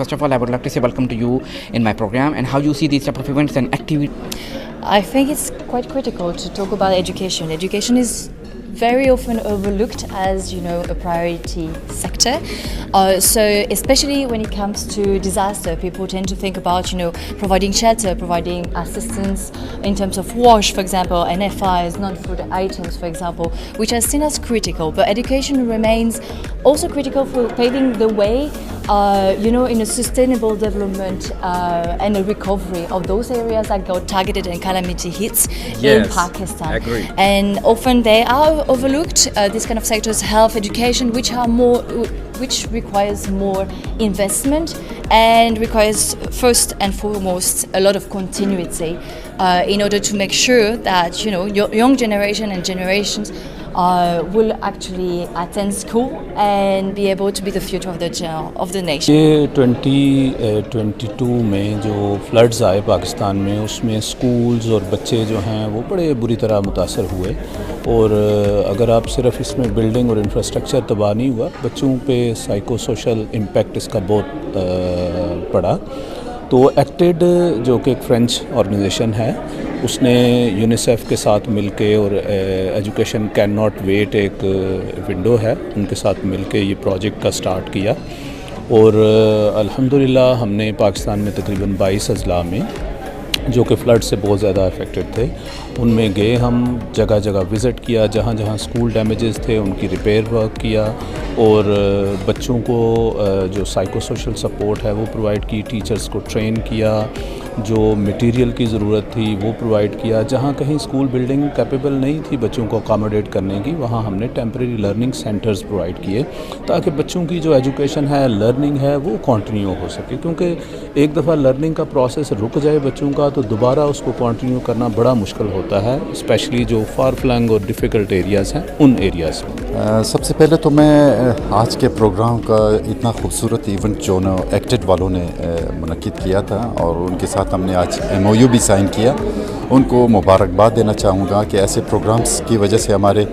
First of all, I would like to say welcome to you in my program and how you see these type of events and activities. I think it's quite critical to talk about education. Education is very often overlooked as, a priority sector. So especially when it comes to disaster, people tend to think about, providing shelter, providing assistance in terms of wash, for example, NFIs, non-food items, for example, which are seen as critical. But education remains also critical for paving the way in a sustainable development and a recovery of those areas that got targeted and calamity hits in Pakistan. Agreed. And often they are overlooked. These kind of sectors, health, education, which requires more investment and requires first and foremost a lot of continuity in order to make sure that young generation and generations will actually attend school and be able to be the future of the nation. یہ 2022 میں جو floods آئے پاکستان میں، اس میں schools اور بچے جو ہیں وہ بڑے بری طرح متاثر ہوئے، اور اگر آپ صرف اس میں بلڈنگ اور انفراسٹرکچر تباہ نہیں ہوا، بچوں پہ سائیکو سوشل امپیکٹ اس کا بہت پڑا۔ تو ایکٹیڈ جو کہ ایک فرینچ آرگنائزیشن ہے، اس نے یونیسیف کے ساتھ مل کے اور ایجوکیشن کین ناٹ ویٹ ایک ونڈو ہے، ان کے ساتھ مل کے یہ پروجیکٹ کا سٹارٹ کیا، اور الحمدللہ ہم نے پاکستان میں تقریباً 22 اضلاع میں جو کہ فلڈ سے بہت زیادہ افیکٹڈ تھے، ان میں گئے، ہم جگہ جگہ وزٹ کیا، جہاں جہاں اسکول ڈیمیجز تھے ان کی ریپیئر ورک کیا، اور بچوں کو جو سائیکو سوشل سپورٹ ہے وہ پرووائڈ کی، ٹیچرز کو ٹرین کیا، جو میٹیریل کی ضرورت تھی وہ پرووائڈ کیا، جہاں کہیں اسکول بلڈنگ کیپیبل نہیں تھی بچوں کو اکاموڈیٹ کرنے کی، وہاں ہم نے ٹیمپریری لرننگ سینٹرز پرووائڈ کیے تاکہ بچوں کی جو ایجوکیشن ہے، لرننگ ہے، وہ کنٹینیو ہو سکے، کیونکہ ایک دفعہ لرننگ کا پروسیس رک جائے بچوں کا تو دوبارہ اس کو کنٹینیو کرنا بڑا مشکل ہوتا ہے، اسپیشلی جو فار فلنگ اور ڈیفیکلٹ ایریاز ہیں ان ایریاز میں۔ سب سے پہلے تو میں آج کے پروگرام کا اتنا خوبصورت ایونٹ جو ایکٹڈ والوں نے منعقد کیا تھا، اور ان کے ساتھ ہم نے آج MOU بھی سائن کیا، ان کو مبارکباد دینا چاہوں گا کہ ایسے پروگرامز کی وجہ سے ہمارے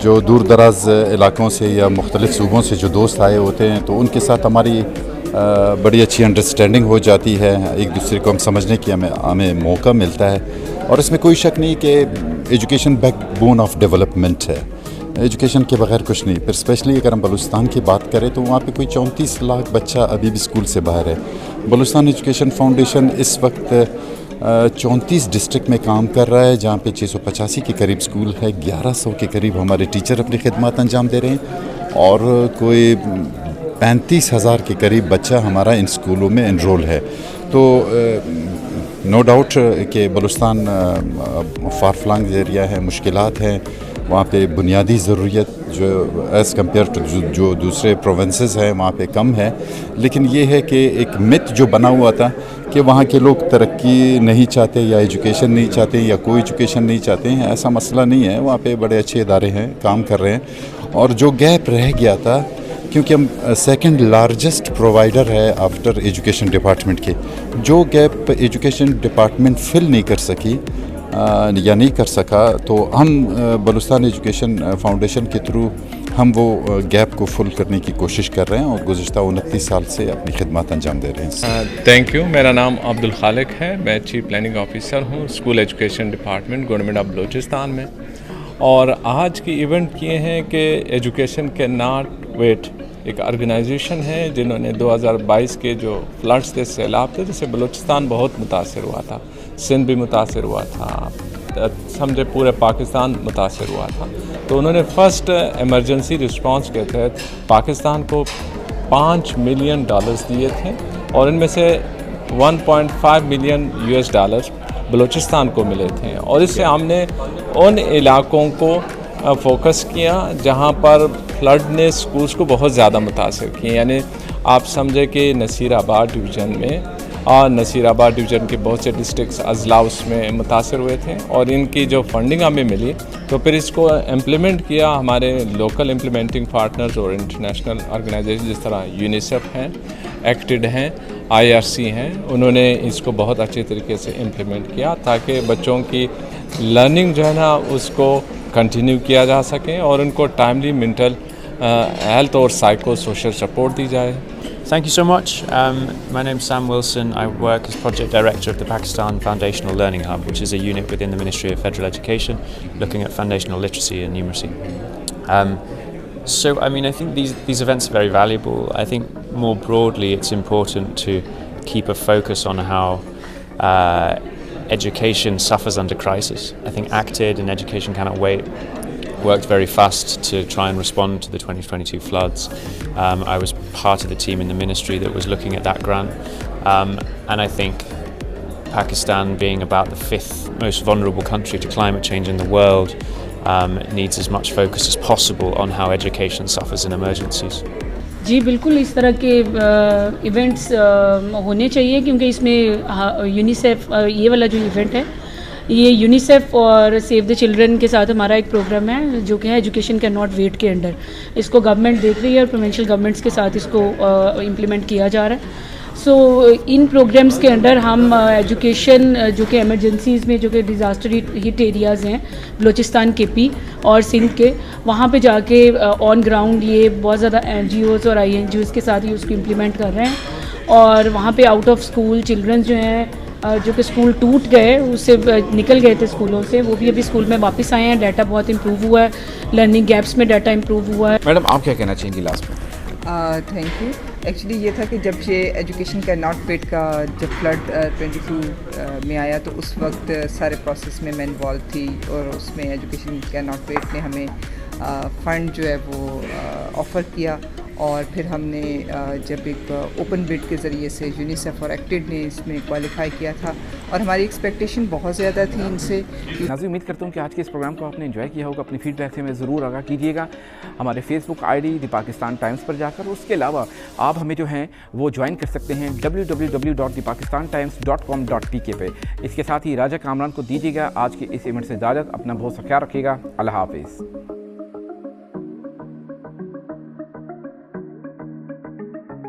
جو دور دراز علاقوں سے یا مختلف صوبوں سے جو دوست آئے ہوتے ہیں تو ان کے ساتھ ہماری بڑی اچھی انڈرسٹینڈنگ ہو جاتی ہے، ایک دوسرے کو ہم سمجھنے کی ہمیں موقع ملتا ہے۔ اور اس میں کوئی شک نہیں کہ education back bone of development ہے، ایجوکیشن کے بغیر کچھ نہیں. پھر اسپیشلی اگر ہم بلوچستان کی بات کریں تو وہاں پہ کوئی 34 لاکھ بچہ ابھی بھی اسکول سے باہر ہے. بلوچستان ایجوکیشن فاؤنڈیشن اس وقت 34 ڈسٹرکٹ میں کام کر رہا ہے، جہاں پہ 685 کے قریب اسکول ہے، 1100 کے قریب ہمارے ٹیچر اپنی خدمات انجام دے رہے ہیں، اور کوئی 35,000 کے قریب بچہ ہمارا ان اسکولوں میں انرول ہے. تو نو ڈاؤٹ کہ بلوچستان فار فلانگ ایریا ہے، مشکلات ہیں وہاں پہ، بنیادی ضروریت جو ایز کمپیئر ٹو جو دوسرے پروونسز ہیں وہاں پہ کم ہے. لیکن یہ ہے کہ ایک مت جو بنا ہوا تھا کہ وہاں کے لوگ ترقی نہیں چاہتے یا ایجوکیشن نہیں چاہتے یا کوئی ایجوکیشن نہیں چاہتے ہیں، ایسا مسئلہ نہیں ہے. وہاں پہ بڑے اچھے ادارے ہیں، کام کر رہے ہیں. اور جو گیپ رہ گیا تھا، کیونکہ ہم سیکنڈ لارجسٹ پرووائڈر ہے آفٹر ایجوکیشن ڈپارٹمنٹ کے، جو گیپ ایجوکیشن ڈپارٹمنٹ فل نہیں کر سکی یا نہیں کر سکا، تو ہم بلوچستان ایجوکیشن فاؤنڈیشن کے تھرو ہم وہ گیپ کو فل کرنے کی کوشش کر رہے ہیں، اور گزشتہ 29 سال سے اپنی خدمات انجام دے رہے ہیں. Thank you. میرا نام عبدالخالق ہے، میں چیف پلاننگ آفیسر ہوں school education department government of Balochistan میں. اور آج کی ایونٹ کیے ہیں کہ ایجوکیشن کے ناٹ ویٹ ایک آرگنائزیشن ہے جنہوں نے 2022 کے جو فلڈس تھے، سیلاب تھے، جس سے بلوچستان بہت متاثر ہوا تھا، سندھ بھی متاثر ہوا تھا، سمجھے پورے پاکستان متاثر ہوا تھا. تو انہوں نے فرسٹ ایمرجنسی رسپانس کے تحت پاکستان کو $5 ملین دیے تھے، اور ان میں سے $1.5 ملین بلوچستان کو ملے تھے. اور اس سے ہم نے ان علاقوں کو فوکس کیا جہاں پر فلڈ نے سکولز کو بہت زیادہ متاثر کیے. یعنی آپ سمجھے کہ نصیر آباد ڈویژن میں، اور نصیر آباد ڈویژن کے بہت سے ڈسٹرکٹس اضلاع اس میں متاثر ہوئے تھے، اور ان کی جو فنڈنگ ہمیں ملی تو پھر اس کو امپلیمنٹ کیا ہمارے لوکل امپلیمنٹنگ پارٹنرز اور انٹرنیشنل آرگنائزیشن جس طرح یونیسیف ہیں، ایکٹڈ ہیں، IRC ہیں. انہوں نے اس کو بہت اچھے طریقے سے امپلیمنٹ کیا تاکہ بچوں کی لرننگ جو ہے نا اس کو کنٹینیو کیا جا سکے، اور ان کو ٹائملی مینٹل ہیلتھ اور سائیکو سوشل سپورٹ دی جائے. Thank you so much. My name's Sam Wilson. I work as Project Director of the Pakistan Foundational Learning Hub, which is a unit within the Ministry of Federal Education looking at foundational literacy and numeracy. So, I mean, I think these events are very valuable. I think more broadly it's important to keep a focus on how education suffers under crisis. I think ACTED and Education Cannot Wait worked very fast to try and respond to the 2022 floods. I was part of the team in the ministry that was looking at that grant. And I think Pakistan being about the 5th most vulnerable country to climate change in the world needs as much focus as possible on how education suffers in emergencies. جی بالکل اس طرح کے events ہونے چاہیے، کیونکہ اس میں UNICEF یہ والا جو ایونٹ ہے یہ یونیسیف اور سیو دا چلڈرن کے ساتھ ہمارا ایک پروگرام ہے جو کہ ہے ایجوکیشن کین ناٹ ویٹ کے انڈر. اس کو گورنمنٹ دیکھ رہی ہے اور پروونشل گورنمنٹس کے ساتھ اس کو امپلیمنٹ کیا جا رہا ہے. سو ان پروگرامس کے انڈر ہم ایجوکیشن جو کہ ایمرجنسیز میں جو کہ ڈیزاسٹر ہٹ ایریاز ہیں بلوچستان کے پی اور سندھ کے، وہاں پہ جا کے آن گراؤنڈ یہ بہت زیادہ NGOs اور INGOs کے ساتھ ہی اس کو امپلیمنٹ کر رہے ہیں. اور وہاں پہ آؤٹ آف اسکول چلڈرن جو ہیں جو کہ اسکول ٹوٹ گئے، اس سے نکل گئے تھے اسکولوں سے، وہ بھی ابھی اسکول میں واپس آئے ہیں. ڈیٹا بہت امپروو ہوا ہے، لرننگ گیپس میں ڈیٹا امپروو ہوا ہے. میڈم آپ کیا کہنا چاہیں گی لاسٹ میں؟ Thank you. ایکچولی یہ تھا کہ جب یہ ایجوکیشن کا ناٹ ویٹ کا جب فلڈ 22 میں آیا تو اس وقت سارے پروسیس میں انوالو تھی، اور اس میں ایجوکیشن کا ناٹ ویٹ نے ہمیں فنڈ جو ہے وہ آفر کیا. اور پھر ہم نے جب ایک اوپن بڈ کے ذریعے سے یونیسیف اور ایکٹڈ نے اس میں کوالیفائی کیا تھا، اور ہماری ایکسپیکٹیشن بہت زیادہ تھی ان سے. ناظرین امید کرتا ہوں کہ آج کے اس پروگرام کو آپ نے انجوائے کیا ہوگا. اپنی فیڈ بیک سے ہمیں ضرور آگاہ کیجیے گا ہمارے فیس بک ID دی پاکستان ٹائمز پر جا کر. اس کے علاوہ آپ ہمیں جو ہیں وہ جوائن کر سکتے ہیں www.thepakistantimes.com.tk پہ. اس کے ساتھ ہی راجہ کامران کو دیجیے گا آج کے اس ایونٹ سے اجازت. اپنا بہت سا خیال رکھیے گا. اللہ حافظ.